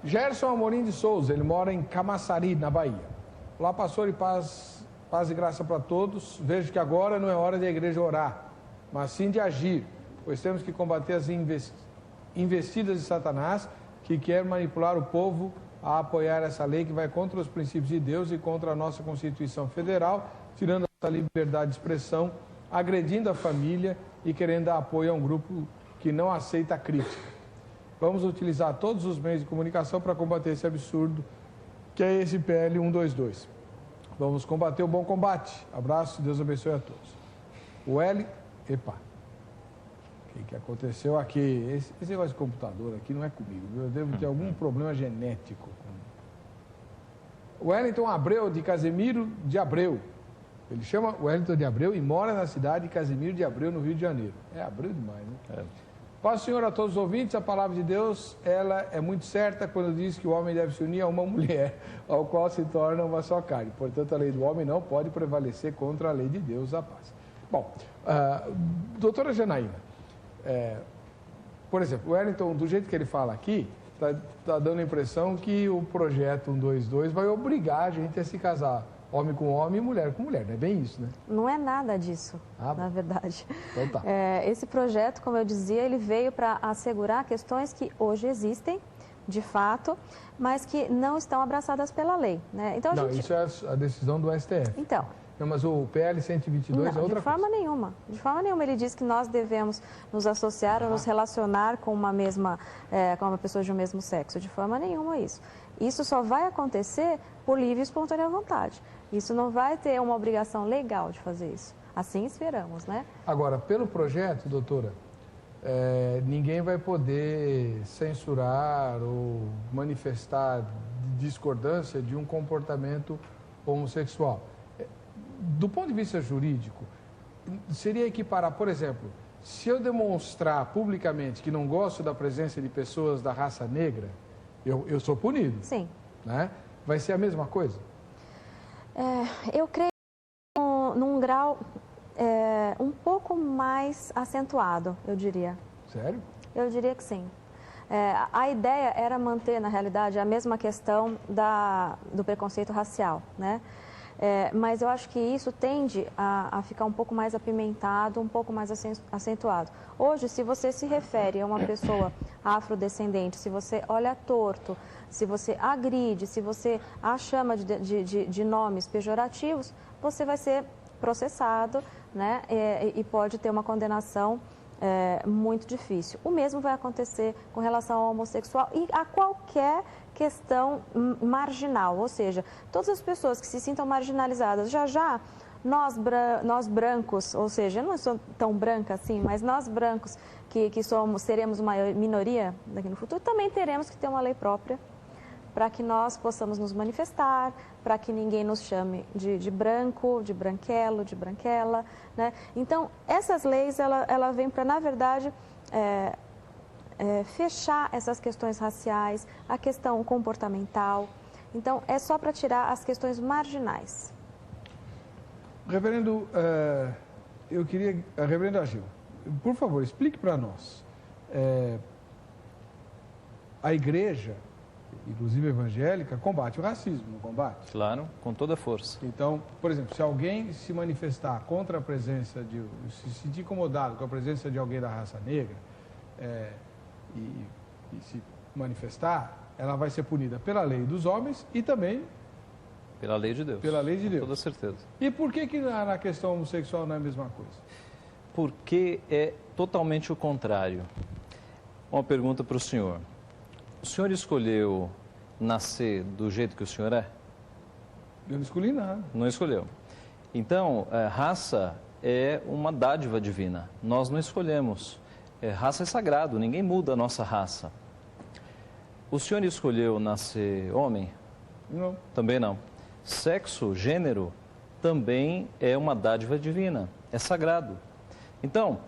Gerson Amorim de Souza, ele mora em Camaçari, na Bahia. Olá, pastor, e paz e graça para todos. Vejo que agora não é hora da igreja orar, mas sim de agir, pois temos que combater as investidas de Satanás, que quer manipular o povo a apoiar essa lei que vai contra os princípios de Deus e contra a nossa Constituição Federal, tirando a liberdade de expressão, agredindo a família e querendo dar apoio a um grupo que não aceita a crítica. Vamos utilizar todos os meios de comunicação para combater esse absurdo que é esse PL 122. Vamos combater o bom combate. Abraço, Deus abençoe a todos. O L... Epa. O que aconteceu aqui? Esse negócio de computador aqui não é comigo, viu? Eu devo ter algum problema genético. O Wellington Abreu, de Casemiro de Abreu. Ele chama Wellington de Abreu e mora na cidade de Casemiro de Abreu, no Rio de Janeiro. É Abreu demais, né? Paz do Senhor a todos os ouvintes. A palavra de Deus, ela é muito certa quando diz que o homem deve se unir a uma mulher, ao qual se torna uma só carne. Portanto, a lei do homem não pode prevalecer contra a lei de Deus, a paz. Bom, doutora Janaína, por exemplo, o Wellington, do jeito que ele fala aqui, está dando a impressão que o projeto 122 vai obrigar a gente a se casar homem com homem e mulher com mulher, não é bem isso, né? Não é nada disso, na verdade. Então tá. Esse projeto, como eu dizia, ele veio para assegurar questões que hoje existem, de fato, mas que não estão abraçadas pela lei, né? Então, isso é a decisão do STF. Então... Não, mas o PL 122 é outra coisa. De forma nenhuma. De forma nenhuma. Ele diz que nós devemos nos associar ou nos relacionar com uma pessoa de um mesmo sexo. De forma nenhuma isso. Isso só vai acontecer por livre e espontânea vontade. Isso não vai ter uma obrigação legal de fazer isso. Assim esperamos, né? Agora, pelo projeto, doutora, ninguém vai poder censurar ou manifestar discordância de um comportamento homossexual. Do ponto de vista jurídico, seria equiparar, por exemplo, se eu demonstrar publicamente que não gosto da presença de pessoas da raça negra, eu sou punido. Sim. Né? Vai ser a mesma coisa? Eu creio num grau um pouco mais acentuado, eu diria. Sério? Eu diria que sim. A ideia era manter, na realidade, a mesma questão do preconceito racial, né? Mas eu acho que isso tende a ficar um pouco mais apimentado, um pouco mais acentuado. Hoje, se você se refere a uma pessoa afrodescendente, se você olha torto, se você agride, se você a chama de nomes pejorativos, você vai ser processado, né? E pode ter uma condenação muito difícil. O mesmo vai acontecer com relação ao homossexual e a qualquer questão marginal, ou seja, todas as pessoas que se sintam marginalizadas, nós brancos, ou seja, eu não sou tão branca assim, mas nós brancos que seremos uma minoria daqui no futuro, também teremos que ter uma lei própria para que nós possamos nos manifestar, para que ninguém nos chame de branco, de branquelo, de branquela, né? Então, essas leis, ela vem para, na verdade, fechar essas questões raciais, a questão comportamental. Então, é só para tirar as questões marginais. Reverendo, Reverendo Agil, por favor, explique para nós. A igreja, inclusive evangélica, combate o racismo, não combate? Claro, com toda a força. Então, por exemplo, se alguém se manifestar contra a presença se sentir incomodado com a presença de alguém da raça negra, e se manifestar, ela vai ser punida pela lei dos homens e também pela lei de Deus. Pela lei de Deus. Com toda certeza. E por que na questão homossexual não é a mesma coisa? Porque é totalmente o contrário. Uma pergunta para o senhor. O senhor escolheu nascer do jeito que o senhor é? Eu não escolhi nada. Não escolheu. Então, raça é uma dádiva divina. Nós não escolhemos. Raça é sagrado, ninguém muda a nossa raça. O senhor escolheu nascer homem? Não. Também não. Sexo, gênero, também é uma dádiva divina, é sagrado. Então,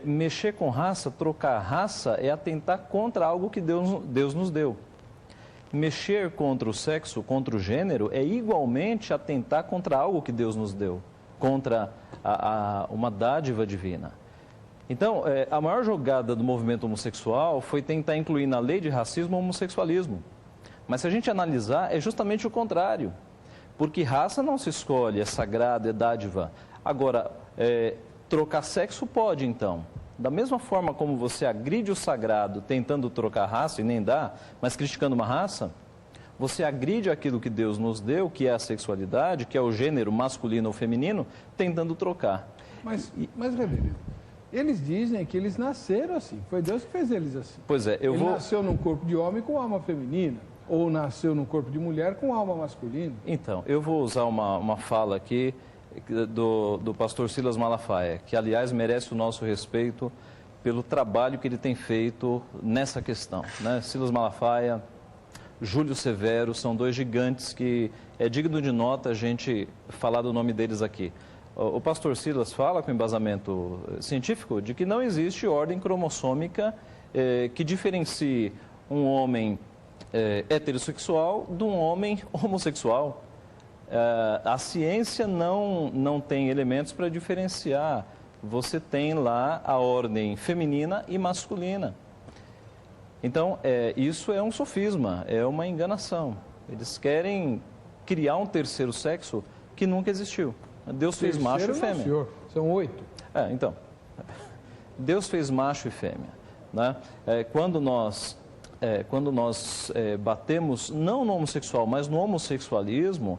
mexer com raça, trocar raça, é atentar contra algo que Deus nos deu. Mexer contra o sexo, contra o gênero, é igualmente atentar contra algo que Deus nos deu, contra uma dádiva divina. Então, a maior jogada do movimento homossexual foi tentar incluir na lei de racismo o homossexualismo. Mas se a gente analisar, é justamente o contrário. Porque raça não se escolhe, é sagrado, é dádiva. Agora, trocar sexo pode, então. Da mesma forma como você agride o sagrado tentando trocar raça, e nem dá, mas criticando uma raça, você agride aquilo que Deus nos deu, que é a sexualidade, que é o gênero masculino ou feminino, tentando trocar. Mas reverendo, eles dizem que eles nasceram assim, foi Deus que fez eles assim. Pois é, Ele nasceu num corpo de homem com alma feminina, ou nasceu num corpo de mulher com alma masculina. Então, eu vou usar uma fala aqui do pastor Silas Malafaia, que, aliás, merece o nosso respeito pelo trabalho que ele tem feito nessa questão, né? Silas Malafaia, Júlio Severo, são dois gigantes que é digno de nota a gente falar do nome deles aqui. O pastor Silas fala com embasamento científico de que não existe ordem cromossômica que diferencie um homem heterossexual de um homem homossexual. A ciência não tem elementos para diferenciar. Você tem lá a ordem feminina e masculina. Então, isso é um sofisma, é uma enganação. Eles querem criar um terceiro sexo que nunca existiu. Deus fez macho e fêmea. Senhor, são 8. Então, Deus fez macho e fêmea, né? Quando nós batemos, não no homossexual, mas no homossexualismo,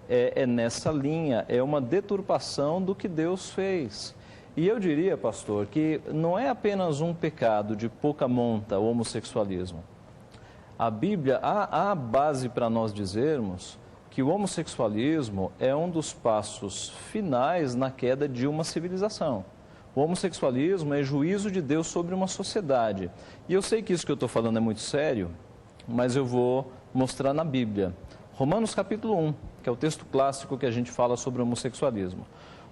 é nessa linha, é uma deturpação do que Deus fez. E eu diria, pastor, que não é apenas um pecado de pouca monta o homossexualismo. A Bíblia, há base para nós dizermos que o homossexualismo é um dos passos finais na queda de uma civilização. O homossexualismo é juízo de Deus sobre uma sociedade. E eu sei que isso que eu estou falando é muito sério, mas eu vou mostrar na Bíblia. Romanos capítulo 1, que é o texto clássico que a gente fala sobre o homossexualismo.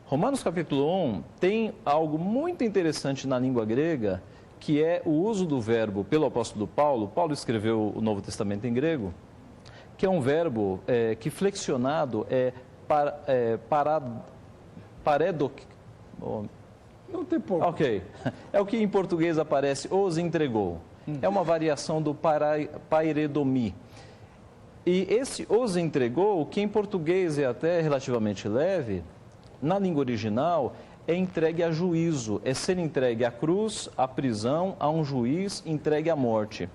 Romanos capítulo 1 tem algo muito interessante na língua grega, que é o uso do verbo pelo apóstolo Paulo. Paulo escreveu o Novo Testamento em grego, que é um verbo que flexionado paredoc. Não tem pouco. Ok. É o que em português aparece os entregou. É uma variação do pairedomi. E esse os entregou, que em português é até relativamente leve, na língua original é entregue a juízo, é ser entregue à cruz, à prisão, a um juiz, entregue à morte.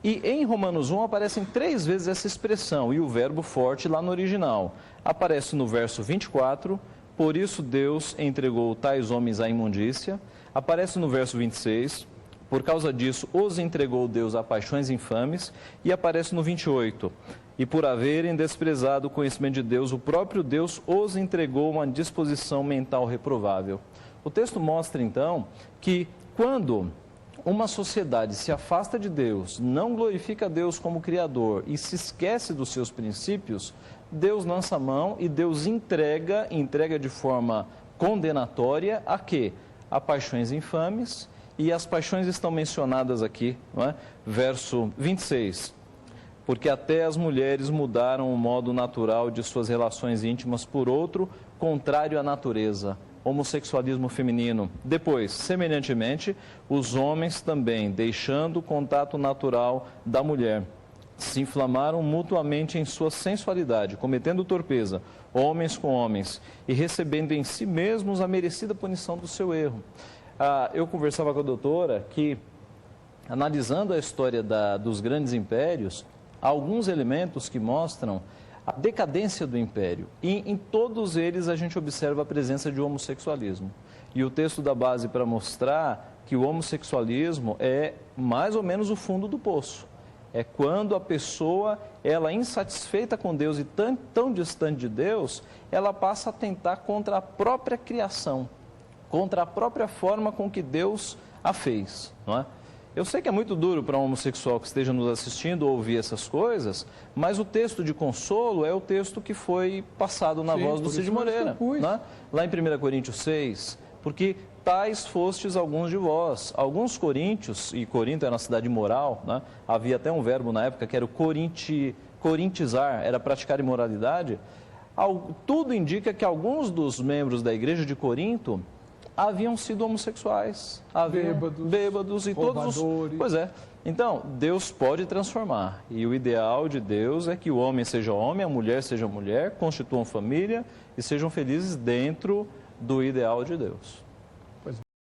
E em Romanos 1 aparecem 3 vezes essa expressão, e o verbo forte lá no original. Aparece no verso 24, por isso Deus entregou tais homens à imundícia. Aparece no verso 26, por causa disso os entregou Deus a paixões infames. E aparece no 28, e por haverem desprezado o conhecimento de Deus, o próprio Deus os entregou a uma disposição mental reprovável. O texto mostra então que quando uma sociedade se afasta de Deus, não glorifica Deus como Criador e se esquece dos seus princípios, Deus lança a mão e Deus entrega de forma condenatória a quê? A paixões infames, e as paixões estão mencionadas aqui, não é? Verso 26. Porque até as mulheres mudaram o modo natural de suas relações íntimas por outro, contrário à natureza. Homossexualismo feminino. Depois, semelhantemente, os homens também, deixando o contato natural da mulher, se inflamaram mutuamente em sua sensualidade, cometendo torpeza, homens com homens, e recebendo em si mesmos a merecida punição do seu erro. Eu conversava com a doutora que, analisando a história dos grandes impérios, há alguns elementos que mostram a decadência do império. E em todos eles a gente observa a presença de homossexualismo. E o texto dá base para mostrar que o homossexualismo é mais ou menos o fundo do poço. É quando a pessoa, ela insatisfeita com Deus e tão distante de Deus, ela passa a tentar contra a própria criação, contra a própria forma com que Deus a fez, não é? Eu sei que é muito duro para um homossexual que esteja nos assistindo ouvir essas coisas, mas o texto de consolo é o texto que foi passado na voz do Cid Moreira, né? Lá em 1 Coríntios 6, porque tais fostes alguns de vós. Alguns coríntios, e Corinto era uma cidade moral, né? Havia até um verbo na época que era o corintizar, era praticar imoralidade. Tudo indica que alguns dos membros da igreja de Corinto haviam sido homossexuais, bêbados e todos os... Pois é, Então, Deus pode transformar. E o ideal de Deus é que o homem seja homem, a mulher seja mulher, constituam família e sejam felizes dentro do ideal de Deus.